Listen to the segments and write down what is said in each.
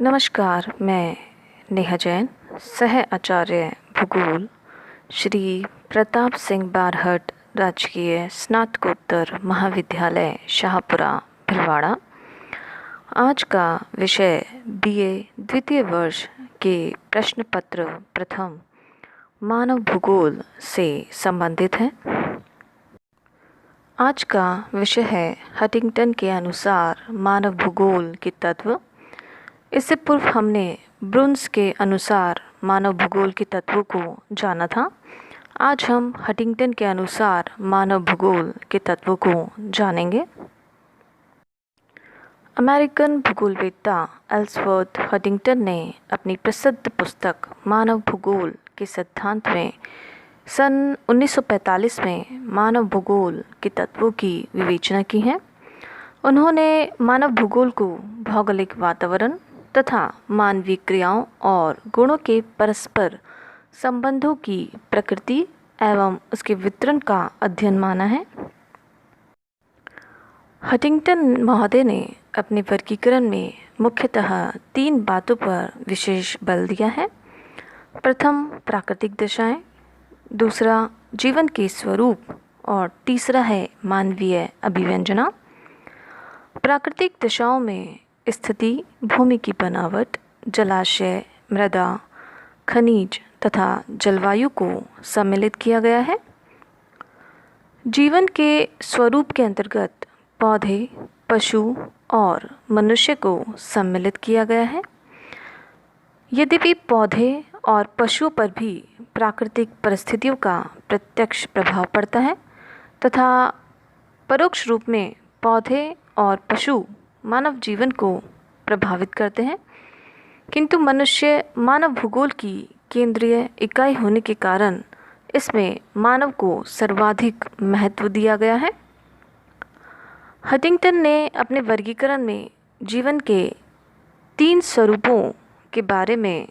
नमस्कार, मैं नेहा जैन, सह आचार्य भूगोल, श्री प्रताप सिंह बारहट राजकीय स्नातकोत्तर महाविद्यालय शाहपुरा भिलवाड़ा। आज का विषय बीए द्वितीय वर्ष के प्रश्न पत्र प्रथम मानव भूगोल से संबंधित है। आज का विषय है हंटिंगटन के अनुसार मानव भूगोल के तत्व। इससे पूर्व हमने ब्रुन्स के अनुसार मानव भूगोल के तत्वों को जाना था। आज हम हंटिंगटन के अनुसार मानव भूगोल के तत्वों को जानेंगे। अमेरिकन भूगोलवेत्ता एल्सवर्थ हंटिंगटन ने अपनी प्रसिद्ध पुस्तक मानव भूगोल के सिद्धांत में सन 1945 में मानव भूगोल के तत्वों की विवेचना की है। उन्होंने मानव भूगोल को भौगोलिक वातावरण तथा मानवीय क्रियाओं और गुणों के परस्पर संबंधों की प्रकृति एवं उसके वितरण का अध्ययन माना है। हंटिंगटन महोदय ने अपने वर्गीकरण में मुख्यतः 3 बातों पर विशेष बल दिया है। प्रथम, प्राकृतिक दशाएं, दूसरा, जीवन के स्वरूप और तीसरा है मानवीय अभिव्यंजना। प्राकृतिक दशाओं में स्थिति, भूमि की बनावट, जलाशय, मृदा, खनिज तथा जलवायु को सम्मिलित किया गया है। जीवन के स्वरूप के अंतर्गत पौधे, पशु और मनुष्य को सम्मिलित किया गया है। यद्यपि पौधे और पशुओं पर भी प्राकृतिक परिस्थितियों का प्रत्यक्ष प्रभाव पड़ता है तथा परोक्ष रूप में पौधे और पशु मानव जीवन को प्रभावित करते हैं, किंतु मनुष्य मानव भूगोल की केंद्रीय इकाई होने के कारण इसमें मानव को सर्वाधिक महत्व दिया गया है। हंटिंगटन ने अपने वर्गीकरण में जीवन के 3 स्वरूपों के बारे में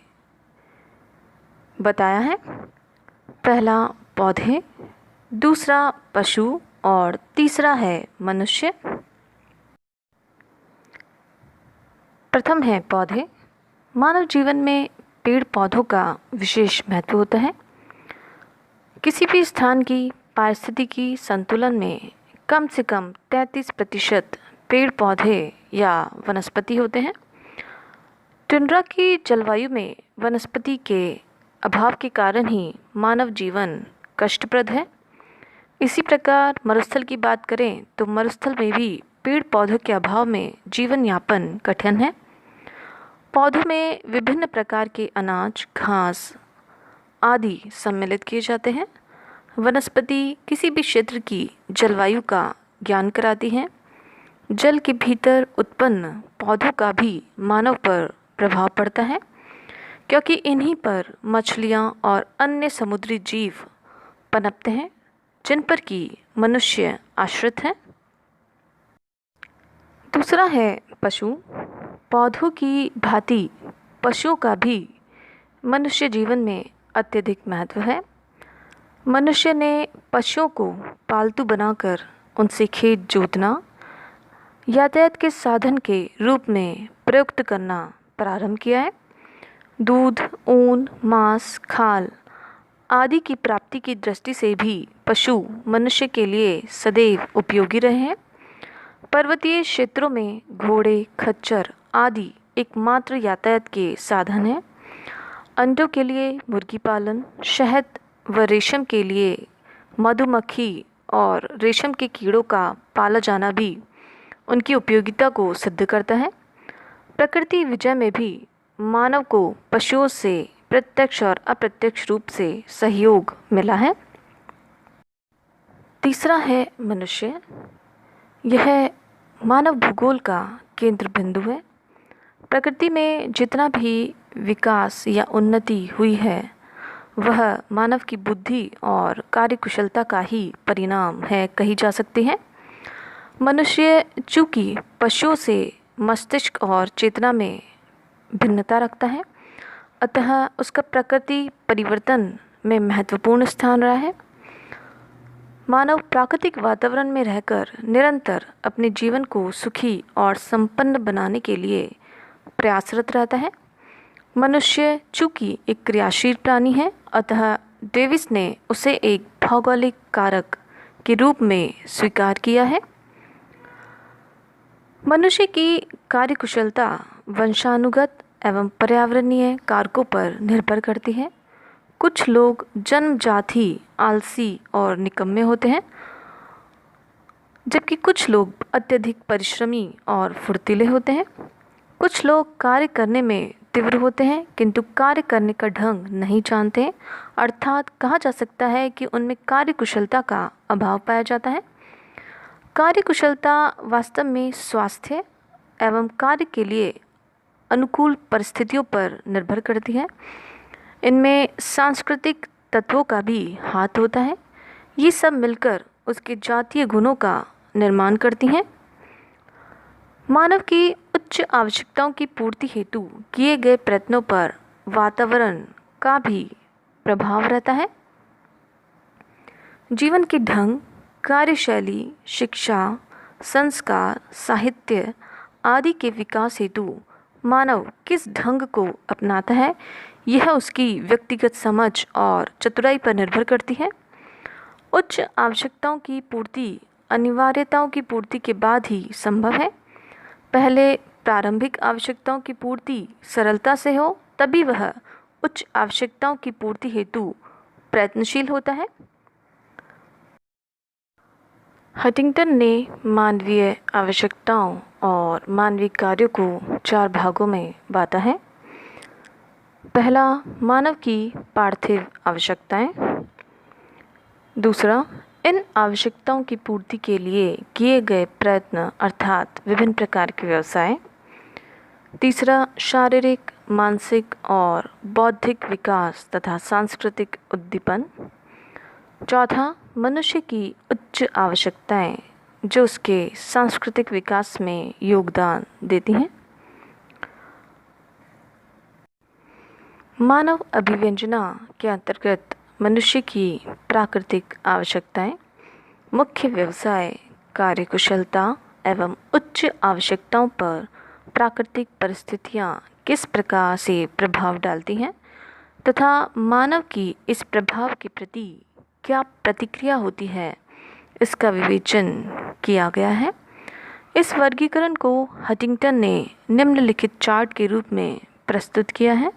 बताया है। पहला पौधे, दूसरा पशु और तीसरा है मनुष्य। प्रथम है पौधे। मानव जीवन में पेड़ पौधों का विशेष महत्व होता है। किसी भी स्थान की पारिस्थितिकी संतुलन में कम से कम 33% पेड़ पौधे या वनस्पति होते हैं। टुंड्रा की जलवायु में वनस्पति के अभाव के कारण ही मानव जीवन कष्टप्रद है। इसी प्रकार मरुस्थल की बात करें तो मरुस्थल में भी पेड़ पौधों के अभाव में जीवन यापन कठिन है। पौधों में विभिन्न प्रकार के अनाज, घास आदि सम्मिलित किए जाते हैं। वनस्पति किसी भी क्षेत्र की जलवायु का ज्ञान कराती हैं। जल के भीतर उत्पन्न पौधों का भी मानव पर प्रभाव पड़ता है, क्योंकि इन्हीं पर मछलियाँ और अन्य समुद्री जीव पनपते हैं, जिन पर कि मनुष्य आश्रित हैं। दूसरा है पशु। पौधों की भांति पशुओं का भी मनुष्य जीवन में अत्यधिक महत्व है। मनुष्य ने पशुओं को पालतू बनाकर उनसे खेत जोतना, यातायात के साधन के रूप में प्रयुक्त करना प्रारंभ किया है। दूध, ऊन, मांस, खाल आदि की प्राप्ति की दृष्टि से भी पशु मनुष्य के लिए सदैव उपयोगी रहे हैं। पर्वतीय क्षेत्रों में घोड़े, खच्चर आदि एकमात्र यातायात के साधन हैं। अंडों के लिए मुर्गी पालन, शहद व रेशम के लिए मधुमक्खी और रेशम के कीड़ों का पाला जाना भी उनकी उपयोगिता को सिद्ध करता है। प्रकृति विजय में भी मानव को पशुओं से प्रत्यक्ष और अप्रत्यक्ष रूप से सहयोग मिला है। तीसरा है मनुष्य। यह मानव भूगोल का केंद्र बिंदु है। प्रकृति में जितना भी विकास या उन्नति हुई है वह मानव की बुद्धि और कार्यकुशलता का ही परिणाम है कही जा सकती है। मनुष्य चूँकि पशुओं से मस्तिष्क और चेतना में भिन्नता रखता है, अतः उसका प्रकृति परिवर्तन में महत्वपूर्ण स्थान रहा है। मानव प्राकृतिक वातावरण में रहकर निरंतर अपने जीवन को सुखी और संपन्न बनाने के लिए प्रयासरत रहता है। मनुष्य चूंकि एक क्रियाशील प्राणी है, अतः डेविस ने उसे एक भौगोलिक कारक के रूप में स्वीकार किया है। मनुष्य की कार्यकुशलता वंशानुगत एवं पर्यावरणीय कारकों पर निर्भर करती है। कुछ लोग जन्मजात ही आलसी और निकम्मे होते हैं, जबकि कुछ लोग अत्यधिक परिश्रमी और फुर्तीले होते हैं। कुछ लोग कार्य करने में तीव्र होते हैं किंतु कार्य करने का ढंग नहीं जानते हैं, अर्थात कहा जा सकता है कि उनमें कार्यकुशलता का अभाव पाया जाता है। कार्यकुशलता वास्तव में स्वास्थ्य एवं कार्य के लिए अनुकूल परिस्थितियों पर निर्भर करती है। इनमें सांस्कृतिक तत्वों का भी हाथ होता है। ये सब मिलकर उसके जातीय गुणों का निर्माण करती हैं। मानव की उच्च आवश्यकताओं की पूर्ति हेतु किए गए प्रयत्नों पर वातावरण का भी प्रभाव रहता है। जीवन के ढंग, कार्यशैली, शिक्षा, संस्कार, साहित्य आदि के विकास हेतु मानव किस ढंग को अपनाता है, यह उसकी व्यक्तिगत समझ और चतुराई पर निर्भर करती है। उच्च आवश्यकताओं की पूर्ति अनिवार्यताओं की पूर्ति के बाद ही संभव है। पहले प्रारंभिक आवश्यकताओं की पूर्ति सरलता से हो, तभी वह उच्च आवश्यकताओं की पूर्ति हेतु प्रयत्नशील होता है। हंटिंगटन ने मानवीय आवश्यकताओं और मानवीय कार्यों को 4 भागों में बांटा है। पहला, मानव की पार्थिव आवश्यकताएं। दूसरा, इन आवश्यकताओं की पूर्ति के लिए किए गए प्रयत्न अर्थात विभिन्न प्रकार के व्यवसाय। तीसरा, शारीरिक, मानसिक और बौद्धिक विकास तथा सांस्कृतिक उद्दीपन। चौथा, मनुष्य की उच्च आवश्यकताएं जो उसके सांस्कृतिक विकास में योगदान देती हैं। मानव अभिव्यंजना के अंतर्गत मनुष्य की प्राकृतिक आवश्यकताएं, मुख्य व्यवसाय, कार्यकुशलता एवं उच्च आवश्यकताओं पर प्राकृतिक परिस्थितियां किस प्रकार से प्रभाव डालती हैं तथा मानव की इस प्रभाव के प्रति क्या प्रतिक्रिया होती है, इसका विवेचन किया गया है। इस वर्गीकरण को हंटिंगटन ने निम्नलिखित चार्ट के रूप में प्रस्तुत किया है।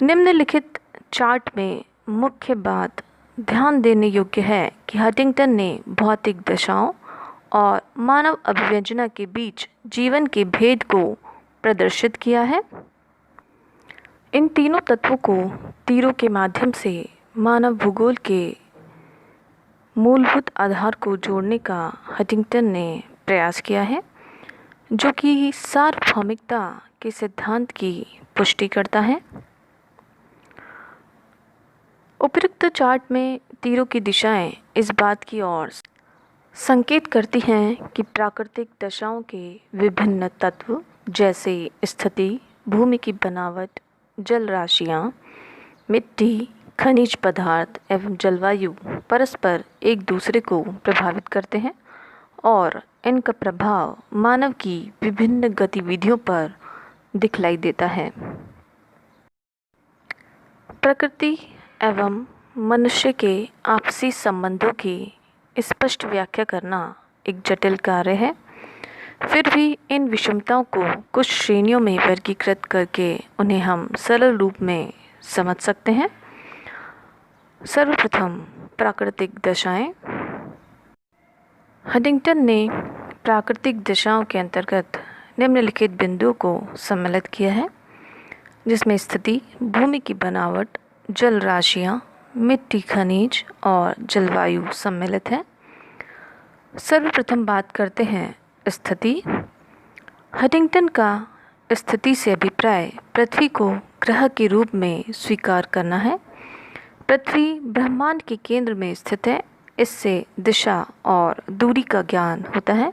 निम्नलिखित चार्ट में मुख्य बात ध्यान देने योग्य है कि हंटिंगटन ने भौतिक दशाओं और मानव अभिव्यंजना के बीच जीवन के भेद को प्रदर्शित किया है। इन तीनों तत्वों को तीरों के माध्यम से मानव भूगोल के मूलभूत आधार को जोड़ने का हंटिंगटन ने प्रयास किया है, जो कि सार्वभौमिकता के सिद्धांत की पुष्टि करता है। उपरोक्त चार्ट में तीरों की दिशाएं इस बात की ओर संकेत करती हैं कि प्राकृतिक दशाओं के विभिन्न तत्व जैसे स्थिति, भूमि की बनावट, जल राशियाँ, मिट्टी, खनिज पदार्थ एवं जलवायु परस्पर एक दूसरे को प्रभावित करते हैं और इनका प्रभाव मानव की विभिन्न गतिविधियों पर दिखलाई देता है। प्रकृति एवं मनुष्य के आपसी संबंधों की स्पष्ट व्याख्या करना एक जटिल कार्य है। फिर भी इन विषमताओं को कुछ श्रेणियों में वर्गीकृत करके उन्हें हम सरल रूप में समझ सकते हैं। सर्वप्रथम, प्राकृतिक दशाएं। हंटिंगटन ने प्राकृतिक दशाओं के अंतर्गत निम्नलिखित बिंदुओं को सम्मिलित किया है, जिसमें स्थिति, भूमि की बनावट, जल राशियाँ, मिट्टी, खनिज और जलवायु सम्मिलित है। सर्वप्रथम बात करते हैं स्थिति। हंटिंगटन का स्थिति से अभिप्राय पृथ्वी को ग्रह के रूप में स्वीकार करना है। पृथ्वी ब्रह्मांड के केंद्र में स्थित है, इससे दिशा और दूरी का ज्ञान होता है।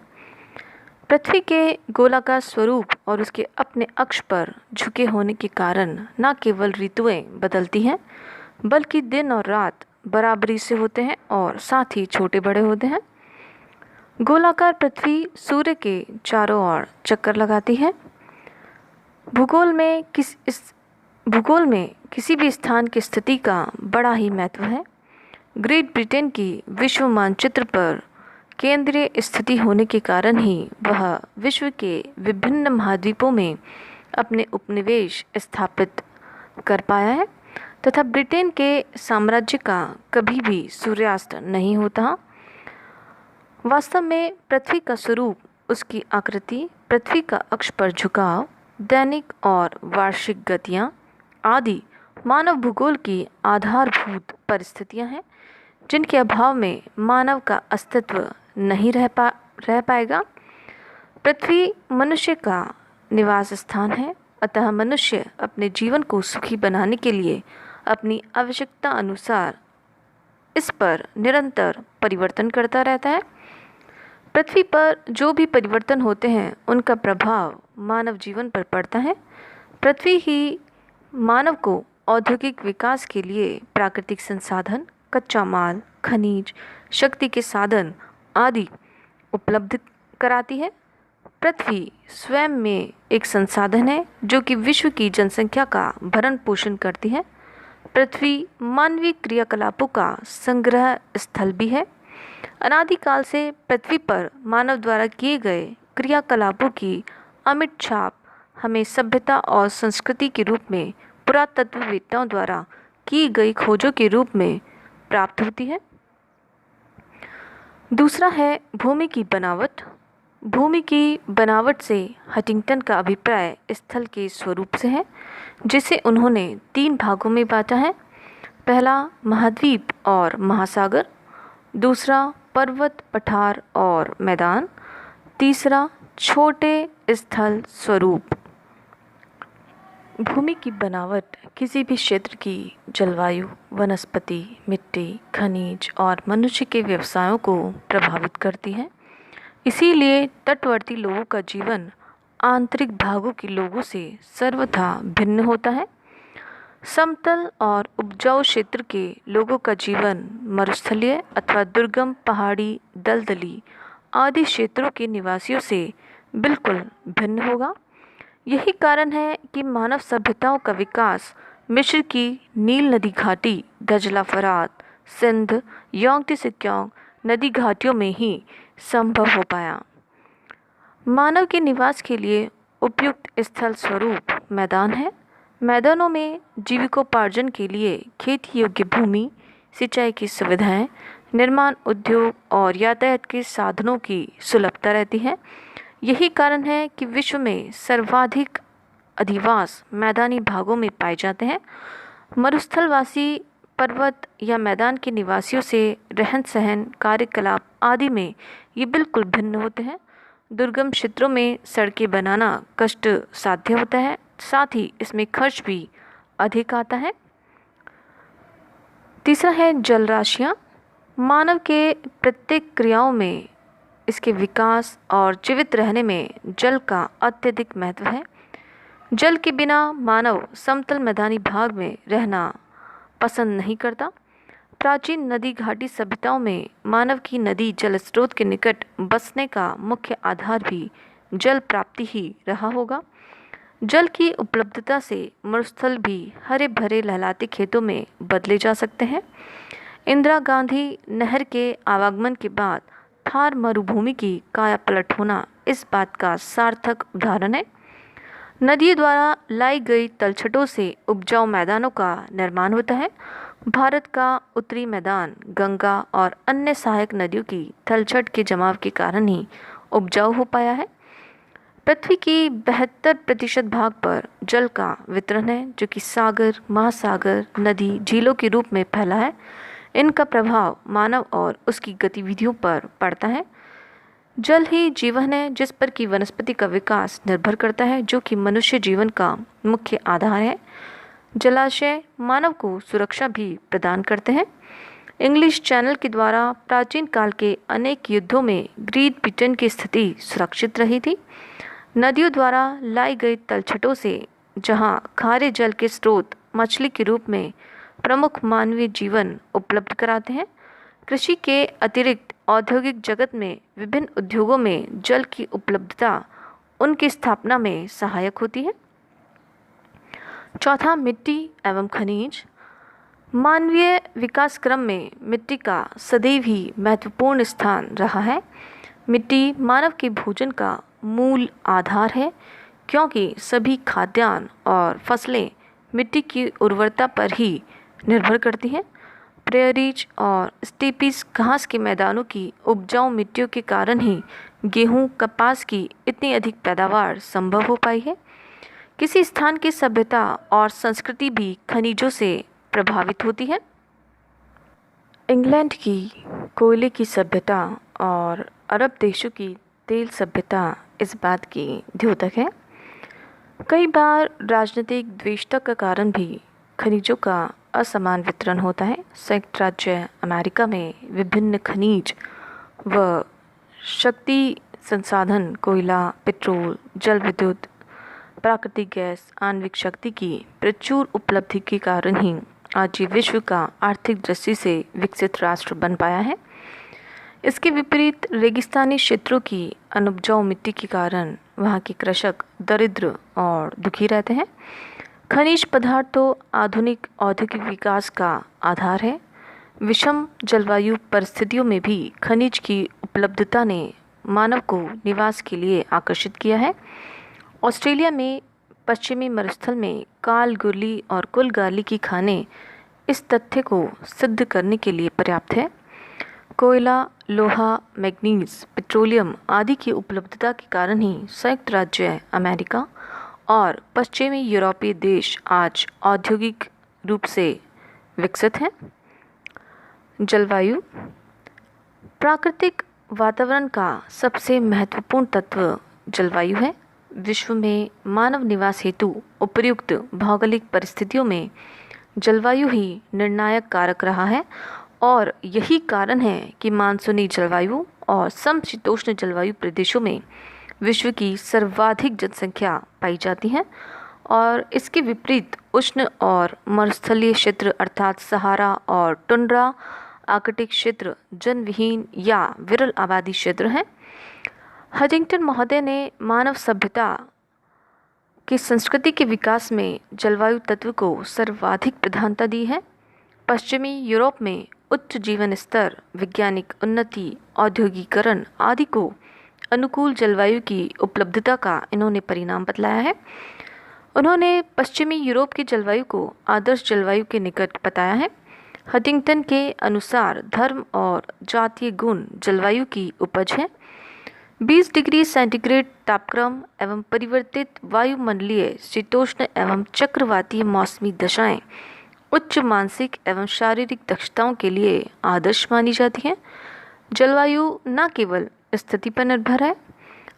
पृथ्वी के गोलाकार स्वरूप और उसके अपने अक्ष पर झुके होने के कारण न केवल ऋतुएं बदलती हैं, बल्कि दिन और रात बराबरी से होते हैं और साथ ही छोटे बड़े होते हैं। गोलाकार पृथ्वी सूर्य के चारों ओर चक्कर लगाती है। भूगोल में किसी भी स्थान की स्थिति का बड़ा ही महत्व है। ग्रेट ब्रिटेन की विश्व मानचित्र पर केंद्रीय स्थिति होने के कारण ही वह विश्व के विभिन्न महाद्वीपों में अपने उपनिवेश स्थापित कर पाया है तथा ब्रिटेन के साम्राज्य का कभी भी सूर्यास्त नहीं होता। वास्तव में पृथ्वी का स्वरूप, उसकी आकृति, पृथ्वी का अक्ष पर झुकाव, दैनिक और वार्षिक गतियाँ आदि मानव भूगोल की आधारभूत परिस्थितियाँ हैं जिनके अभाव में मानव का अस्तित्व नहीं रह पाएगा। पृथ्वी मनुष्य का निवास स्थान है, अतः मनुष्य अपने जीवन को सुखी बनाने के लिए अपनी आवश्यकता अनुसार इस पर निरंतर परिवर्तन करता रहता है। पृथ्वी पर जो भी परिवर्तन होते हैं उनका प्रभाव मानव जीवन पर पड़ता है। पृथ्वी ही मानव को औद्योगिक विकास के लिए प्राकृतिक संसाधन, कच्चा माल, खनिज, शक्ति के साधन आदि उपलब्ध कराती है। पृथ्वी स्वयं में एक संसाधन है जो कि विश्व की जनसंख्या का भरण पोषण करती है। पृथ्वी मानवीय क्रियाकलापों का संग्रह स्थल भी है। अनादिकाल से पृथ्वी पर मानव द्वारा किए गए क्रियाकलापों की अमिट छाप हमें सभ्यता और संस्कृति के रूप में पुरातत्ववेत्ताओं द्वारा की गई खोजों के रूप में प्राप्त होती है। दूसरा है भूमि की बनावट। भूमि की बनावट से हंटिंगटन का अभिप्राय स्थल के स्वरूप से है, जिसे उन्होंने 3 भागों में बांटा है। पहला महाद्वीप और महासागर, दूसरा पर्वत, पठार और मैदान, तीसरा छोटे स्थल स्वरूप। भूमि की बनावट किसी भी क्षेत्र की जलवायु, वनस्पति, मिट्टी, खनिज और मनुष्य के व्यवसायों को प्रभावित करती है। इसीलिए तटवर्ती लोगों का जीवन आंतरिक भागों के लोगों से सर्वथा भिन्न होता है। समतल और उपजाऊ क्षेत्र के लोगों का जीवन मरुस्थलीय अथवा दुर्गम पहाड़ी, दलदली आदि क्षेत्रों के निवासियों से बिल्कुल भिन्न होगा। यही कारण है कि मानव सभ्यताओं का विकास मिस्र की नील नदी घाटी, दजला फरात, सिंध, योंगटी सिक्योंग नदी घाटियों में ही संभव हो पाया। मानव के निवास के लिए उपयुक्त स्थल स्वरूप मैदान है। मैदानों में जीविकोपार्जन के लिए खेती योग्य भूमि, सिंचाई की सुविधाएं, निर्माण उद्योग और यातायात के साधनों की सुलभता रहती है। यही कारण है कि विश्व में सर्वाधिक अधिवास मैदानी भागों में पाए जाते हैं। मरुस्थलवासी पर्वत या मैदान के निवासियों से रहन सहन, कार्यकलाप आदि में ये बिल्कुल भिन्न होते हैं। दुर्गम क्षेत्रों में सड़कें बनाना कष्ट साध्य होता है, साथ ही इसमें खर्च भी अधिक आता है। तीसरा है जल राशियाँ। मानव के प्रत्येक क्रियाओं में इसके विकास और जीवित रहने में जल का अत्यधिक महत्व है। जल के बिना मानव समतल मैदानी भाग में रहना पसंद नहीं करता। प्राचीन नदी घाटी सभ्यताओं में मानव की नदी जल स्रोत के निकट बसने का मुख्य आधार भी जल प्राप्ति ही रहा होगा। जल की उपलब्धता से मरुस्थल भी हरे भरे लहलाते खेतों में बदले जा सकते हैं। इंदिरा गांधी नहर के आवागमन के बाद थार मरुभूमि की काया पलट होना इस बात का सार्थक उदाहरण है। नदियों द्वारा लाई गई तलछटों से उपजाऊ मैदानों का निर्माण होता है। भारत का उत्तरी मैदान गंगा और अन्य सहायक नदियों की तलछट के जमाव के कारण ही उपजाऊ हो पाया है। पृथ्वी की 72% भाग पर जल का वितरण है, जो कि सागर, महासागर, नदी, झीलों के रूप में फैला है। इनका प्रभाव मानव और उसकी गतिविधियों पर पड़ता है। जल ही जीवन है, जिस पर कि वनस्पति का विकास निर्भर करता है, जो कि मनुष्य जीवन का मुख्य आधार है। जलाशय मानव को सुरक्षा भी प्रदान करते हैं। इंग्लिश चैनल के द्वारा प्राचीन काल के अनेक युद्धों में ग्रेट ब्रिटेन की स्थिति सुरक्षित रही थी। नदियों द्वारा लाई गई तलछटों से जहां खारे जल के स्रोत मछली के रूप में प्रमुख मानवीय जीवन उपलब्ध कराते हैं, कृषि के अतिरिक्त औद्योगिक जगत में विभिन्न उद्योगों में जल की उपलब्धता उनकी स्थापना में सहायक होती है। चौथा, मिट्टी एवं खनिज। मानवीय विकास क्रम में मिट्टी का सदैव ही महत्वपूर्ण स्थान रहा है। मिट्टी मानव के भोजन का मूल आधार है, क्योंकि सभी खाद्यान्न और फसलें मिट्टी की उर्वरता पर ही निर्भर करती हैं। प्रेयरीज और स्टेपीज घास के मैदानों की उपजाऊ मिट्टियों के कारण ही गेहूं, कपास की इतनी अधिक पैदावार संभव हो पाई है। किसी स्थान की सभ्यता और संस्कृति भी खनिजों से प्रभावित होती है। इंग्लैंड की कोयले की सभ्यता और अरब देशों की तेल सभ्यता इस बात की द्योतक है। कई बार राजनीतिक द्वेषता का कारण भी खनिजों का असमान वितरण होता है। संयुक्त राज्य अमेरिका में विभिन्न खनिज व शक्ति संसाधन कोयला, पेट्रोल, जल विद्युत, प्राकृतिक गैस, आणविक शक्ति की प्रचुर उपलब्धि के कारण ही आज ये विश्व का आर्थिक दृष्टि से विकसित राष्ट्र बन पाया है। इसके विपरीत रेगिस्तानी क्षेत्रों की अनुपजाऊ मिट्टी के कारण वहाँ के कृषक दरिद्र और दुखी रहते हैं। खनिज पदार्थ तो आधुनिक औद्योगिक विकास का आधार है। विषम जलवायु परिस्थितियों में भी खनिज की उपलब्धता ने मानव को निवास के लिए आकर्षित किया है। ऑस्ट्रेलिया में पश्चिमी मरुस्थल में काल गुरली और कुलगाली की खानें इस तथ्य को सिद्ध करने के लिए पर्याप्त है। कोयला, लोहा, मैग्नीज, पेट्रोलियम आदि की उपलब्धता के कारण ही संयुक्त राज्य अमेरिका और पश्चिमी यूरोपीय देश आज औद्योगिक रूप से विकसित हैं। जलवायु प्राकृतिक वातावरण का सबसे महत्वपूर्ण तत्व जलवायु है। विश्व में मानव निवास हेतु उपयुक्त भौगोलिक परिस्थितियों में जलवायु ही निर्णायक कारक रहा है और यही कारण है कि मानसूनी जलवायु और समशीतोष्ण जलवायु प्रदेशों में विश्व की सर्वाधिक जनसंख्या पाई जाती है और इसके विपरीत उष्ण और मरुस्थलीय क्षेत्र अर्थात सहारा और टुंड्रा आर्कटिक क्षेत्र जनविहीन या विरल आबादी क्षेत्र हैं। हडिंगटन महोदय ने मानव सभ्यता की संस्कृति के विकास में जलवायु तत्व को सर्वाधिक प्रधानता दी है। पश्चिमी यूरोप में उच्च जीवन स्तर, वैज्ञानिक उन्नति, औद्योगिकरण आदि को अनुकूल जलवायु की उपलब्धता का इन्होंने परिणाम बतलाया है। उन्होंने पश्चिमी यूरोप की जलवायु को आदर्श जलवायु के निकट बताया है। हडिंगटन के अनुसार धर्म और जातीय गुण जलवायु की उपज है। 20 डिग्री सेंटीग्रेड तापक्रम एवं परिवर्तित वायुमंडलीय शीतोष्ण एवं चक्रवातीय मौसमी दशाएं उच्च मानसिक एवं शारीरिक दक्षताओं के लिए आदर्श मानी जाती हैं। जलवायु न केवल स्थिति पर निर्भर है,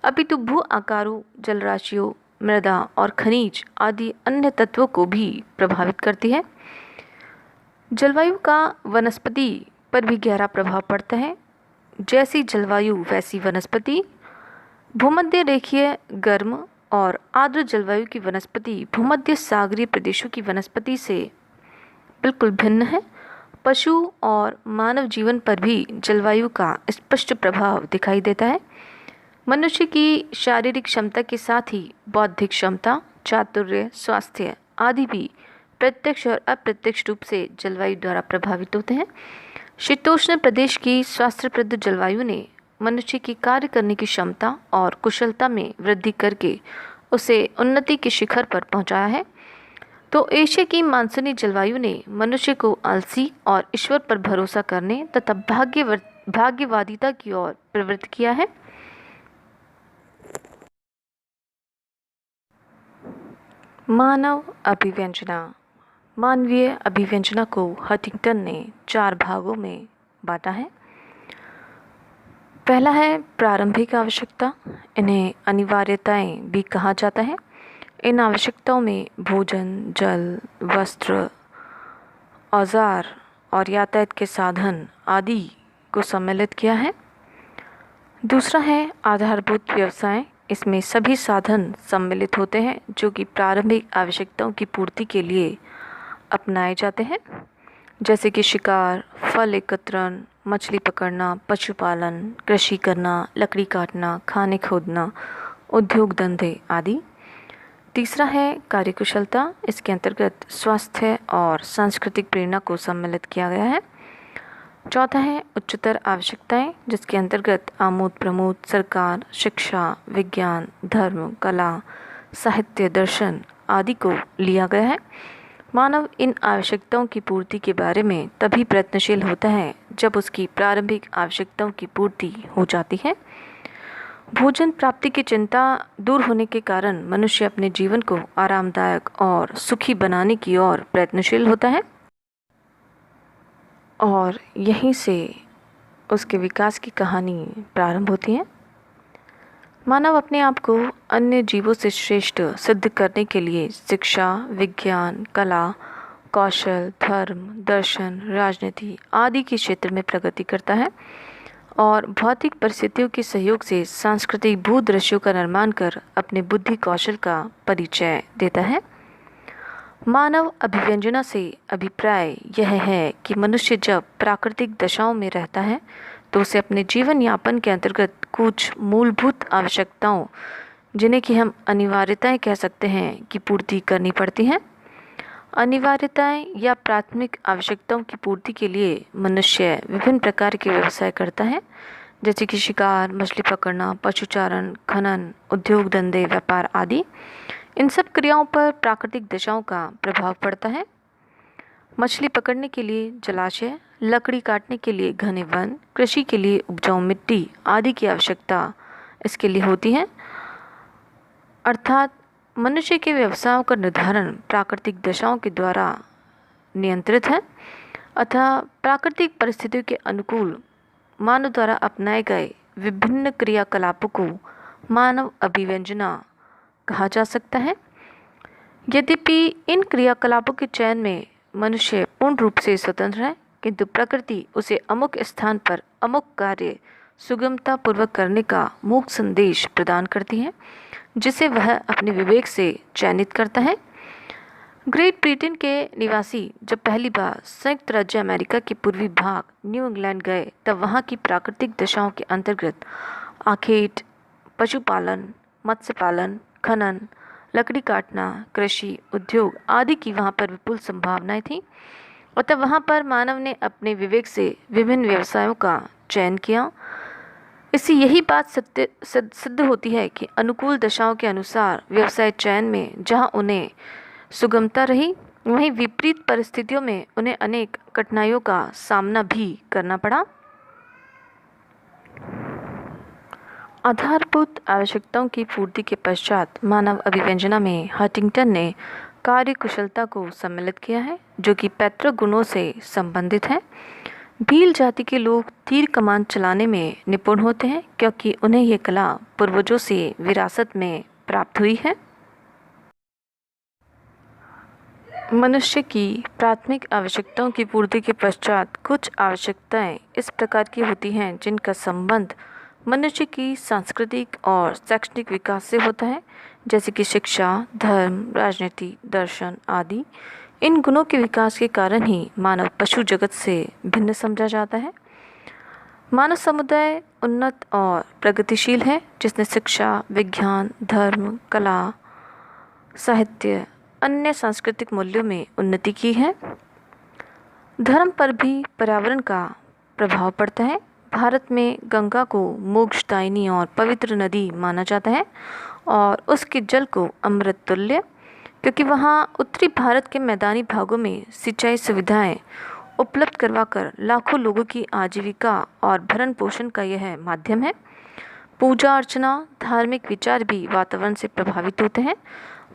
अपितु भू आकारों, जलराशियों, मृदा और खनिज आदि अन्य तत्वों को भी प्रभावित करती है। जलवायु का वनस्पति पर भी गहरा प्रभाव पड़ता है। जैसी जलवायु वैसी वनस्पति। भूमध्य रेखीय गर्म और आर्द्र जलवायु की वनस्पति भूमध्य सागरीय प्रदेशों की वनस्पति से बिल्कुल भिन्न है। पशु और मानव जीवन पर भी जलवायु का स्पष्ट प्रभाव दिखाई देता है। मनुष्य की शारीरिक क्षमता के साथ ही बौद्धिक क्षमता, चातुर्य, स्वास्थ्य आदि भी प्रत्यक्ष और अप्रत्यक्ष रूप से जलवायु द्वारा प्रभावित होते हैं। शीतोष्ण प्रदेश की स्वास्थ्यप्रद जलवायु ने मनुष्य की कार्य करने की क्षमता और कुशलता में वृद्धि करके उसे उन्नति के शिखर पर पहुंचाया है, तो एशिया की मानसूनी जलवायु ने मनुष्य को आलसी और ईश्वर पर भरोसा करने तथा भाग्यवादिता की ओर प्रवृत्त किया है। मानव अभिव्यंजना। मानवीय अभिव्यंजना को हडिंगटन ने 4 भागों में बांटा है। पहला है प्रारंभिक आवश्यकता। इन्हें अनिवार्यताएं भी कहा जाता है। इन आवश्यकताओं में भोजन, जल, वस्त्र, औजार और यातायात के साधन आदि को सम्मिलित किया है। दूसरा है आधारभूत व्यवसाय। इसमें सभी साधन सम्मिलित होते हैं जो कि प्रारंभिक आवश्यकताओं की पूर्ति के लिए अपनाए जाते हैं, जैसे कि शिकार, फल एकत्रण, मछली पकड़ना, पशुपालन, कृषि करना, लकड़ी काटना, खाने खोदना, उद्योग धंधे आदि। तीसरा है कार्यकुशलता। इसके अंतर्गत स्वास्थ्य और सांस्कृतिक प्रेरणा को सम्मिलित किया गया है। चौथा है उच्चतर आवश्यकताएं, जिसके अंतर्गत आमोद प्रमोद, सरकार, शिक्षा, विज्ञान, धर्म, कला, साहित्य, दर्शन आदि को लिया गया है। मानव इन आवश्यकताओं की पूर्ति के बारे में तभी प्रयत्नशील होता है जब उसकी प्रारंभिक आवश्यकताओं की पूर्ति हो जाती है। भोजन प्राप्ति की चिंता दूर होने के कारण मनुष्य अपने जीवन को आरामदायक और सुखी बनाने की ओर प्रयत्नशील होता है और यहीं से उसके विकास की कहानी प्रारंभ होती है। मानव अपने आप को अन्य जीवों से श्रेष्ठ सिद्ध करने के लिए शिक्षा, विज्ञान, कला, कौशल, धर्म, दर्शन, राजनीति आदि के क्षेत्र में प्रगति करता है और भौतिक परिस्थितियों के सहयोग से सांस्कृतिक भूदृश्यों का निर्माण कर अपने बुद्धि कौशल का परिचय देता है। मानव अभिव्यंजना से अभिप्राय यह है कि मनुष्य जब प्राकृतिक दशाओं में रहता है तो उसे अपने जीवन यापन के अंतर्गत कुछ मूलभूत आवश्यकताओं, जिन्हें कि हम अनिवार्यताएं कह सकते हैं, की पूर्ति करनी पड़ती हैं। अनिवार्यताएं या प्राथमिक आवश्यकताओं की पूर्ति के लिए मनुष्य विभिन्न प्रकार के व्यवसाय करता है, जैसे कि शिकार, मछली पकड़ना, पशुचारण, खनन, उद्योग धंधे, व्यापार आदि। इन सब क्रियाओं पर प्राकृतिक दशाओं का प्रभाव पड़ता है। मछली पकड़ने के लिए जलाशय, लकड़ी काटने के लिए घने वन, कृषि के लिए उपजाऊ मिट्टी आदि की आवश्यकता इसके लिए होती है। अर्थात मनुष्य के व्यवसायों का निर्धारण प्राकृतिक दशाओं के द्वारा नियंत्रित है। अतः प्राकृतिक परिस्थितियों के अनुकूल मानव द्वारा अपनाए गए विभिन्न क्रियाकलापों को मानव अभिव्यंजना कहा जा सकता है। यद्यपि इन क्रियाकलापों के चयन में मनुष्य पूर्ण रूप से स्वतंत्र है, किंतु प्रकृति उसे अमुक स्थान पर अमुक कार्य सुगमतापूर्वक करने का मूक संदेश प्रदान करती है, जिसे वह अपने विवेक से चयनित करता है। ग्रेट ब्रिटेन के निवासी जब पहली बार संयुक्त राज्य अमेरिका के पूर्वी भाग न्यू इंग्लैंड गए, तब वहाँ की प्राकृतिक दशाओं के अंतर्गत आखेट, पशुपालन, मत्स्य पालन, खनन, लकड़ी काटना, कृषि, उद्योग आदि की वहाँ पर विपुल संभावनाएं थीं। और तब वहाँ पर मानव ने अपने विवेक से विभिन्न व्यवसायों का चयन किया। इससे यही बात सिद्ध होती है कि अनुकूल दशाओं के अनुसार व्यवसाय चयन में जहाँ उन्हें सुगमता रही, वहीं विपरीत परिस्थितियों में उन्हें अनेक कठिनाइयों का सामना भी करना पड़ा। आधारभूत आवश्यकताओं की पूर्ति के पश्चात मानव अभिव्यंजना में हंटिंगटन ने कार्यकुशलता को सम्मिलित किया है, जो कि पैतृक गुणों से संबंधित है। भील जाति के लोग तीर कमान चलाने में निपुण होते हैं, क्योंकि उन्हें यह कला पूर्वजों से विरासत में प्राप्त हुई है। मनुष्य की प्राथमिक आवश्यकताओं की पूर्ति के पश्चात कुछ आवश्यकताएं इस प्रकार की होती हैं जिनका संबंध मनुष्य की सांस्कृतिक और शैक्षणिक विकास से होता है, जैसे कि शिक्षा, धर्म, राजनीति, दर्शन आदि। इन गुणों के विकास के कारण ही मानव पशु जगत से भिन्न समझा जाता है। मानव समुदाय उन्नत और प्रगतिशील है, जिसने शिक्षा, विज्ञान, धर्म, कला, साहित्य, अन्य सांस्कृतिक मूल्यों में उन्नति की है। धर्म पर भी पर्यावरण का प्रभाव पड़ता है। भारत में गंगा को मोक्षदायिनी और पवित्र नदी माना जाता है और उसके जल को अमृत तुल्य, क्योंकि वहाँ उत्तरी भारत के मैदानी भागों में सिंचाई सुविधाएं उपलब्ध करवाकर लाखों लोगों की आजीविका और भरण पोषण का यह माध्यम है। पूजा अर्चना, धार्मिक विचार भी वातावरण से प्रभावित होते हैं।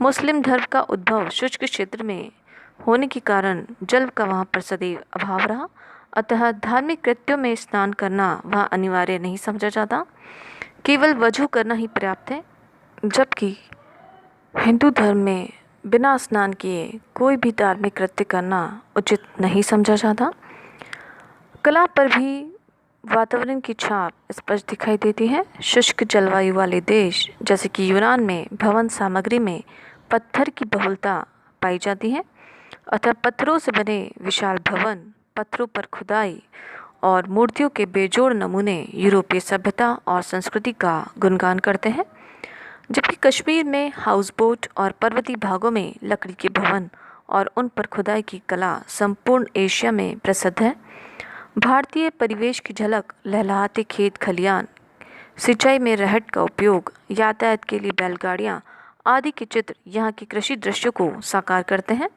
मुस्लिम धर्म का उद्भव शुष्क क्षेत्र में होने के कारण जल का वहाँ पर सदैव अभाव रहा, अतः धार्मिक कृत्यों में स्नान करना वहाँ अनिवार्य नहीं समझा जाता, केवल वजू करना ही पर्याप्त है। जबकि हिंदू धर्म में बिना स्नान किए कोई भी धार्मिक कृत्य करना उचित नहीं समझा जाता। कला पर भी वातावरण की छाप स्पष्ट दिखाई देती है। शुष्क जलवायु वाले देश जैसे कि यूनान में भवन सामग्री में पत्थर की बहुलता पाई जाती है, अतः पत्थरों से बने विशाल भवन, पत्थरों पर खुदाई और मूर्तियों के बेजोड़ नमूने यूरोपीय सभ्यता और संस्कृति का गुणगान करते हैं। जबकि कश्मीर में हाउसबोट और पर्वतीय भागों में लकड़ी के भवन और उन पर खुदाई की कला संपूर्ण एशिया में प्रसिद्ध है। भारतीय परिवेश की झलक लहलहाते खेत खलियान, सिंचाई में रहट का उपयोग, यातायात के लिए बैलगाड़ियाँ आदि के चित्र यहाँ के कृषि दृश्यों को साकार करते हैं।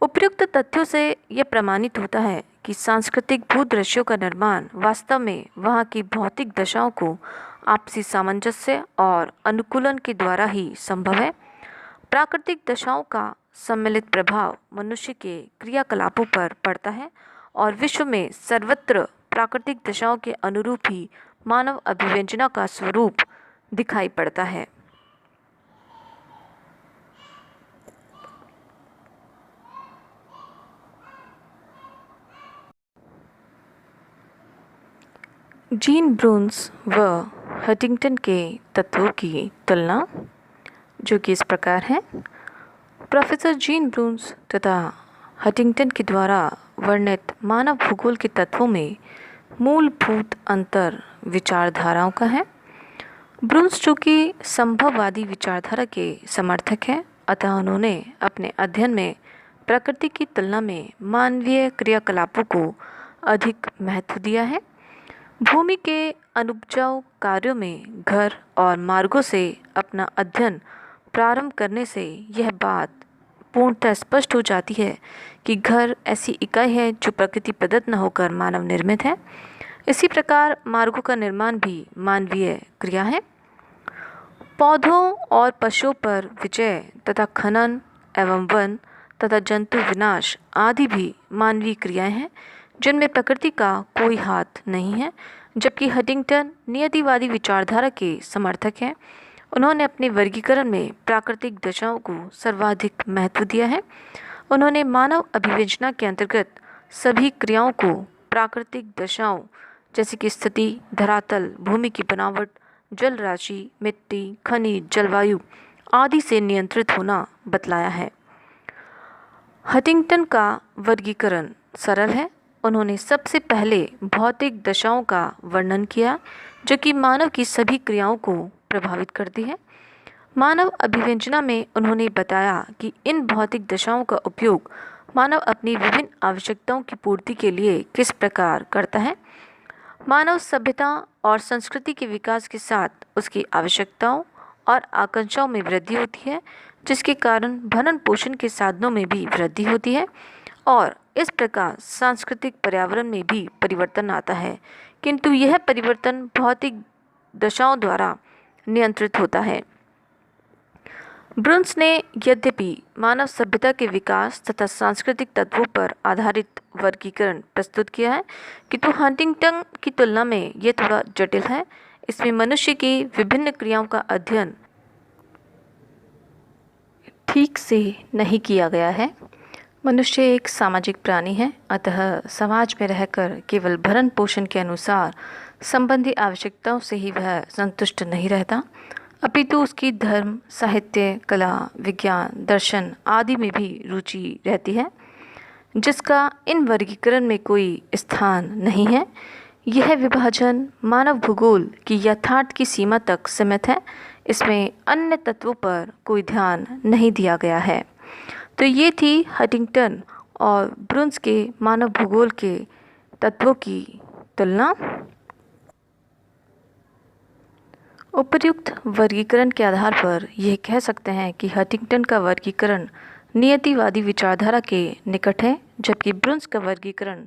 उपयुक्त तथ्यों से यह प्रमाणित होता है कि सांस्कृतिक भूदृश्यों का निर्माण वास्तव में वहाँ की भौतिक दशाओं को आपसी सामंजस्य और अनुकूलन के द्वारा ही संभव है। प्राकृतिक दशाओं का सम्मिलित प्रभाव मनुष्य के क्रियाकलापों पर पड़ता है और विश्व में सर्वत्र प्राकृतिक दशाओं के अनुरूप ही मानव अभिव्यंजना का स्वरूप दिखाई पड़ता है। जीन ब्रून्स व हंटिंगटन के तत्वों की तुलना, जो कि इस प्रकार है। प्रोफेसर जीन ब्रून्स तथा हंटिंगटन के द्वारा वर्णित मानव भूगोल के तत्वों में मूलभूत अंतर विचारधाराओं का है। ब्रून्स जो कि संभववादी विचारधारा के समर्थक हैं, अतः उन्होंने अपने अध्ययन में प्रकृति की तुलना में मानवीय क्रियाकलापों को अधिक महत्व दिया है। भूमि के अनुपजाऊ कार्यों में घर और मार्गों से अपना अध्ययन प्रारंभ करने से यह बात पूर्णतः स्पष्ट हो जाती है कि घर ऐसी इकाई है जो प्रकृति प्रदत्त न होकर मानव निर्मित है। इसी प्रकार मार्गों का निर्माण भी मानवीय क्रिया है। पौधों और पशुओं पर विजय तथा खनन एवं वन तथा जंतु विनाश आदि भी मानवीय क्रियाएं हैं जिनमें प्रकृति का कोई हाथ नहीं है। जबकि हंटिंगटन नियतिवादी विचारधारा के समर्थक हैं। उन्होंने अपने वर्गीकरण में प्राकृतिक दशाओं को सर्वाधिक महत्व दिया है। उन्होंने मानव अभिव्यंजना के अंतर्गत सभी क्रियाओं को प्राकृतिक दशाओं जैसे कि स्थिति, धरातल, भूमि की बनावट, जल राशि, मिट्टी, खनिज, जलवायु आदि से नियंत्रित होना बतलाया है। हंटिंगटन का वर्गीकरण सरल है। उन्होंने सबसे पहले भौतिक दशाओं का वर्णन किया जो कि मानव की सभी क्रियाओं को प्रभावित करती है। मानव अभिव्यंजना में उन्होंने बताया कि इन भौतिक दशाओं का उपयोग मानव अपनी विभिन्न आवश्यकताओं की पूर्ति के लिए किस प्रकार करता है। मानव सभ्यता और संस्कृति के विकास के साथ उसकी आवश्यकताओं और आकांक्षाओं में वृद्धि होती है, जिसके कारण भरण पोषण के साधनों में भी वृद्धि होती है और इस प्रकार सांस्कृतिक पर्यावरण में भी परिवर्तन आता है, किंतु यह परिवर्तन भौतिक दशाओं द्वारा नियंत्रित होता है। ब्रून्स ने यद्यपि मानव सभ्यता के विकास तथा सांस्कृतिक तत्वों पर आधारित वर्गीकरण प्रस्तुत किया है, किंतु हंटिंगटन की तुलना में यह थोड़ा जटिल है। इसमें मनुष्य की विभिन्न क्रियाओं का अध्ययन ठीक से नहीं किया गया है। मनुष्य एक सामाजिक प्राणी है, अतः समाज में रहकर केवल भरण पोषण के अनुसार संबंधी आवश्यकताओं से ही वह संतुष्ट नहीं रहता, अपितु उसकी धर्म, साहित्य, कला, विज्ञान, दर्शन आदि में भी रुचि रहती है, जिसका इन वर्गीकरण में कोई स्थान नहीं है। यह विभाजन मानव भूगोल की यथार्थ की सीमा तक सीमित है। इसमें अन्य तत्वों पर कोई ध्यान नहीं दिया गया है। तो ये थी हंटिंगटन और ब्रून्स के मानव भूगोल के तत्वों की तुलना। उपर्युक्त वर्गीकरण के आधार पर यह कह सकते हैं कि हंटिंगटन का वर्गीकरण नियतिवादी विचारधारा के निकट है, जबकि ब्रून्स का वर्गीकरण